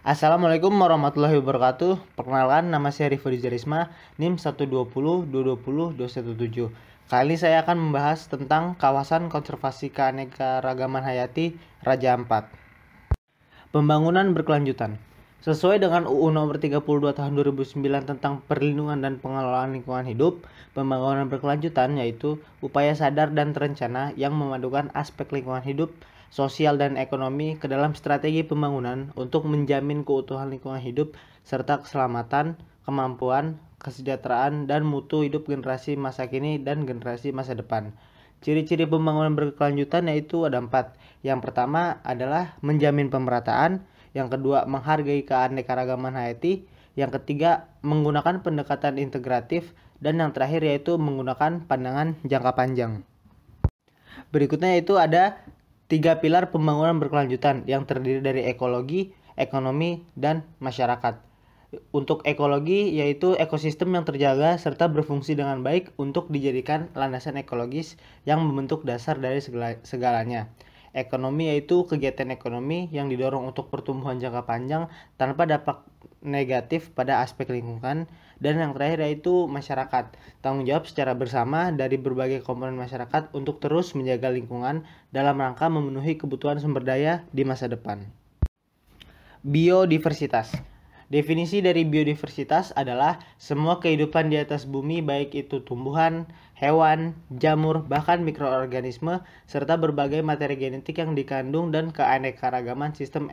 Assalamualaikum warahmatullahi wabarakatuh. Perkenalkan, nama saya Rifdi Zarisma, NIM 120-220-217. Kali ini saya akan membahas tentang kawasan konservasi keanekaragaman hayati Raja Ampat. Pembangunan berkelanjutan. Sesuai dengan UU Nomor 32 Tahun 2009 tentang Perlindungan dan Pengelolaan Lingkungan Hidup, pembangunan berkelanjutan yaitu upaya sadar dan terencana yang memadukan aspek lingkungan hidup, sosial dan ekonomi ke dalam strategi pembangunan untuk menjamin keutuhan lingkungan hidup serta keselamatan, kemampuan, kesejahteraan, dan mutu hidup generasi masa kini dan generasi masa depan. Ciri-ciri pembangunan berkelanjutan yaitu ada 4. Yang pertama adalah menjamin pemerataan, yang kedua menghargai keanekaragaman hayati, yang ketiga menggunakan pendekatan integratif, dan yang terakhir yaitu menggunakan pandangan jangka panjang. Berikutnya yaitu ada 3 pilar pembangunan berkelanjutan yang terdiri dari ekologi, ekonomi, dan masyarakat. Untuk ekologi yaitu ekosistem yang terjaga serta berfungsi dengan baik untuk dijadikan landasan ekologis yang membentuk dasar dari segalanya. Ekonomi yaitu kegiatan ekonomi yang didorong untuk pertumbuhan jangka panjang tanpa dampak negatif pada aspek lingkungan. Dan yang terakhir yaitu masyarakat, tanggung jawab secara bersama dari berbagai komponen masyarakat untuk terus menjaga lingkungan dalam rangka memenuhi kebutuhan sumber daya di masa depan. Biodiversitas. Definisi dari biodiversitas adalah semua kehidupan di atas bumi, baik itu tumbuhan, hewan, jamur, bahkan mikroorganisme, serta berbagai materi genetik yang dikandung dan keanekaragaman sistem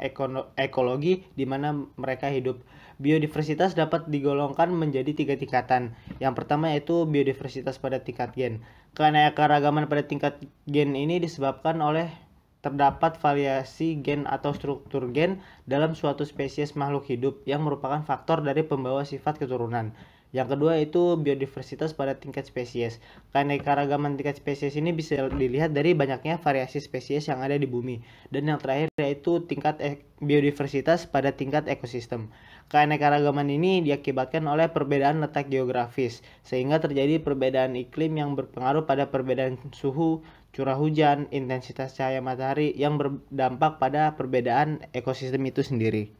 ekologi di mana mereka hidup. Biodiversitas dapat digolongkan menjadi 3 tingkatan. Yang pertama yaitu biodiversitas pada tingkat gen. Keanekaragaman pada tingkat gen ini disebabkan oleh terdapat variasi gen atau struktur gen dalam suatu spesies makhluk hidup yang merupakan faktor dari pembawa sifat keturunan. Yang kedua itu biodiversitas pada tingkat spesies. Keanekaragaman tingkat spesies ini bisa dilihat dari banyaknya variasi spesies yang ada di bumi. Dan yang terakhir yaitu tingkat biodiversitas pada tingkat ekosistem. Keanekaragaman ini diakibatkan oleh perbedaan letak geografis, sehingga terjadi perbedaan iklim yang berpengaruh pada perbedaan suhu, curah hujan, intensitas cahaya matahari yang berdampak pada perbedaan ekosistem itu sendiri.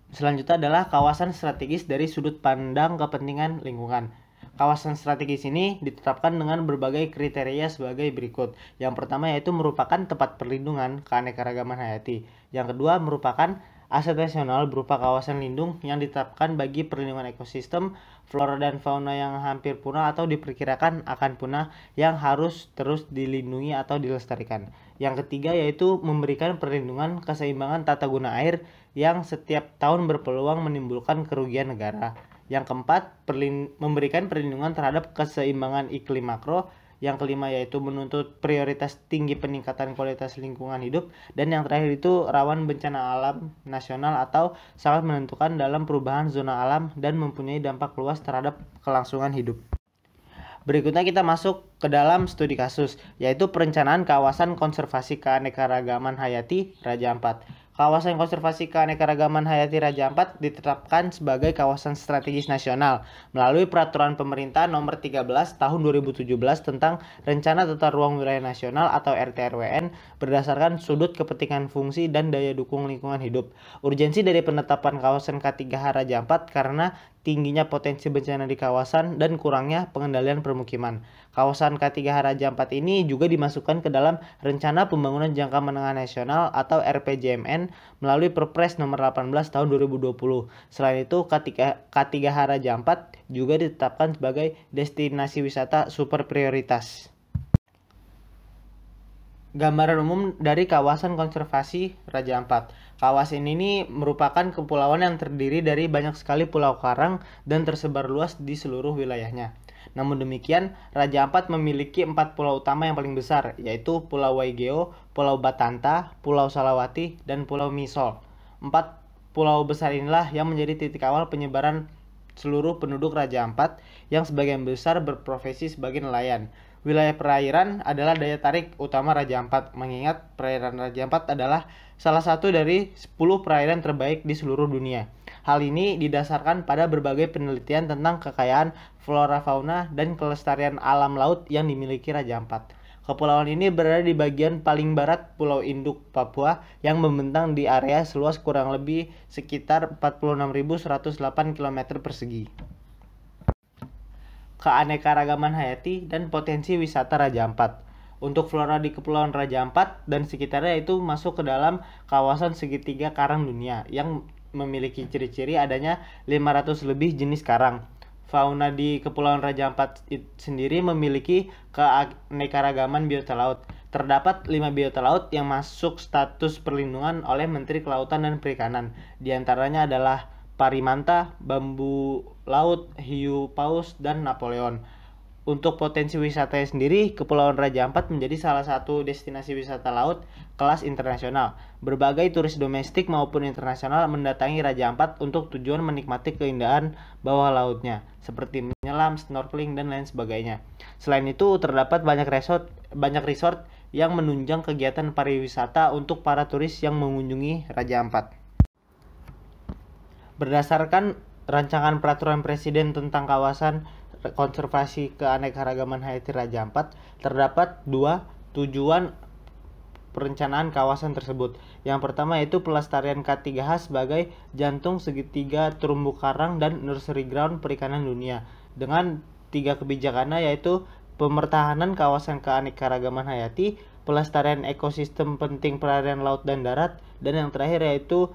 Selanjutnya adalah kawasan strategis dari sudut pandang kepentingan lingkungan. Kawasan strategis ini ditetapkan dengan berbagai kriteria sebagai berikut. Yang pertama yaitu merupakan tempat perlindungan keanekaragaman hayati. Yang kedua merupakan aset nasional berupa kawasan lindung yang ditetapkan bagi perlindungan ekosistem, flora dan fauna yang hampir punah atau diperkirakan akan punah yang harus terus dilindungi atau dilestarikan. Yang ketiga yaitu memberikan perlindungan keseimbangan tata guna air yang setiap tahun berpeluang menimbulkan kerugian negara. Yang keempat, memberikan perlindungan terhadap keseimbangan iklim makro. Yang kelima yaitu menuntut prioritas tinggi peningkatan kualitas lingkungan hidup. Dan yang terakhir itu rawan bencana alam nasional atau sangat menentukan dalam perubahan zona alam dan mempunyai dampak luas terhadap kelangsungan hidup. Berikutnya kita masuk ke dalam studi kasus, yaitu perencanaan kawasan konservasi keanekaragaman hayati Raja Ampat. Kawasan konservasi keanekaragaman hayati Raja Ampat ditetapkan sebagai kawasan strategis nasional melalui Peraturan Pemerintah Nomor 13 Tahun 2017 tentang Rencana Tata Ruang Wilayah Nasional atau RTRWN berdasarkan sudut kepentingan fungsi dan daya dukung lingkungan hidup. Urgensi dari penetapan kawasan K3H Raja Ampat karena tingginya potensi bencana di kawasan dan kurangnya pengendalian permukiman. Kawasan K3H Raja Ampat ini juga dimasukkan ke dalam Rencana Pembangunan Jangka Menengah Nasional atau RPJMN melalui Perpres nomor 18 tahun 2020. Selain itu, K3H Raja Ampat juga ditetapkan sebagai destinasi wisata super prioritas. Gambaran umum dari kawasan konservasi Raja Ampat. Kawasan ini merupakan kepulauan yang terdiri dari banyak sekali pulau karang dan tersebar luas di seluruh wilayahnya. Namun demikian, Raja Ampat memiliki 4 pulau utama yang paling besar, yaitu Pulau Waigeo, Pulau Batanta, Pulau Salawati, dan Pulau Misol. 4 pulau besar inilah yang menjadi titik awal penyebaran seluruh penduduk Raja Ampat yang sebagian besar berprofesi sebagai nelayan. Wilayah perairan adalah daya tarik utama Raja Ampat, mengingat perairan Raja Ampat adalah salah satu dari 10 perairan terbaik di seluruh dunia. Hal ini didasarkan pada berbagai penelitian tentang kekayaan flora fauna dan kelestarian alam laut yang dimiliki Raja Ampat. Kepulauan ini berada di bagian paling barat Pulau Induk, Papua, yang membentang di area seluas kurang lebih sekitar 46.108 km persegi. Keanekaragaman hayati dan potensi wisata Raja Ampat. Untuk flora di Kepulauan Raja Ampat dan sekitarnya itu masuk ke dalam kawasan segitiga karang dunia yang memiliki ciri-ciri adanya 500 lebih jenis karang. Fauna di Kepulauan Raja Ampat sendiri memiliki keanekaragaman biota laut. Terdapat 5 biota laut yang masuk status perlindungan oleh Menteri Kelautan dan Perikanan. Di antaranya adalah parimanta, bambu laut, hiu paus, dan Napoleon. Untuk potensi wisatanya sendiri, Kepulauan Raja Ampat menjadi salah satu destinasi wisata laut kelas internasional. Berbagai turis domestik maupun internasional mendatangi Raja Ampat untuk tujuan menikmati keindahan bawah lautnya, seperti menyelam, snorkeling, dan lain sebagainya. Selain itu, terdapat banyak resort yang menunjang kegiatan pariwisata untuk para turis yang mengunjungi Raja Ampat. Berdasarkan rancangan peraturan presiden tentang kawasan konservasi keanekaragaman hayati Raja Ampat, terdapat 2 tujuan perencanaan kawasan tersebut. Yang pertama yaitu pelestarian K3H sebagai jantung segitiga terumbu karang dan nursery ground perikanan dunia, dengan 3 kebijakannya yaitu pemertahanan kawasan keanekaragaman hayati, pelestarian ekosistem penting perairan laut dan darat, dan yang terakhir yaitu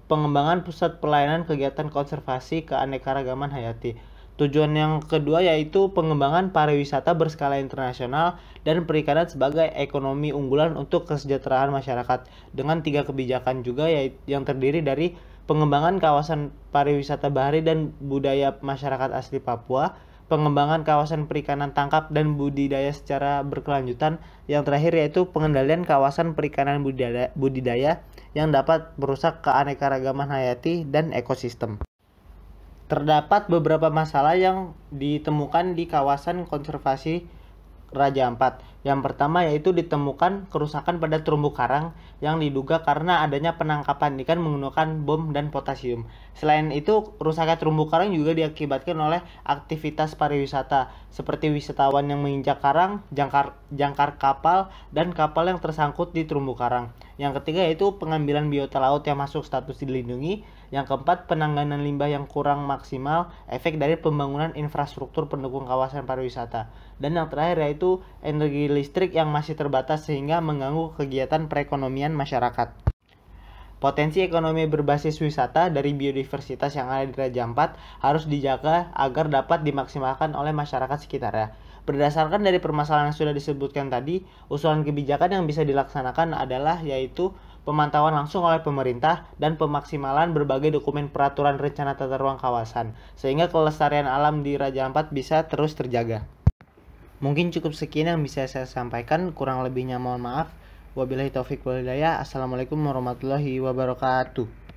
pengembangan pusat pelayanan kegiatan konservasi keanekaragaman hayati. Tujuan yang kedua yaitu pengembangan pariwisata berskala internasional dan perikanan sebagai ekonomi unggulan untuk kesejahteraan masyarakat, dengan 3 kebijakan juga yang terdiri dari pengembangan kawasan pariwisata bahari dan budaya masyarakat asli Papua, pengembangan kawasan perikanan tangkap dan budidaya secara berkelanjutan, yang terakhir yaitu pengendalian kawasan perikanan budidaya yang dapat merusak keanekaragaman hayati dan ekosistem. Terdapat beberapa masalah yang ditemukan di kawasan konservasi Raja Ampat. Yang pertama yaitu ditemukan kerusakan pada terumbu karang yang diduga karena adanya penangkapan ikan menggunakan bom dan potasium. Selain itu, rusaknya terumbu karang juga diakibatkan oleh aktivitas pariwisata seperti wisatawan yang menginjak karang, jangkar kapal, dan kapal yang tersangkut di terumbu karang. Yang ketiga yaitu pengambilan biota laut yang masuk status dilindungi. Yang keempat, penanganan limbah yang kurang maksimal, efek dari pembangunan infrastruktur pendukung kawasan pariwisata. Dan yang terakhir yaitu energi listrik yang masih terbatas sehingga mengganggu kegiatan perekonomian masyarakat. Potensi ekonomi berbasis wisata dari biodiversitas yang ada di Raja Ampat harus dijaga agar dapat dimaksimalkan oleh masyarakat sekitarnya. Berdasarkan dari permasalahan yang sudah disebutkan tadi, usulan kebijakan yang bisa dilaksanakan adalah yaitu pemantauan langsung oleh pemerintah dan pemaksimalan berbagai dokumen peraturan rencana tata ruang kawasan, sehingga kelestarian alam di Raja Ampat bisa terus terjaga. Mungkin cukup sekian yang bisa saya sampaikan, kurang lebihnya mohon maaf. Wabillahi taufik wal hidayah. Assalamualaikum warahmatullahi wabarakatuh.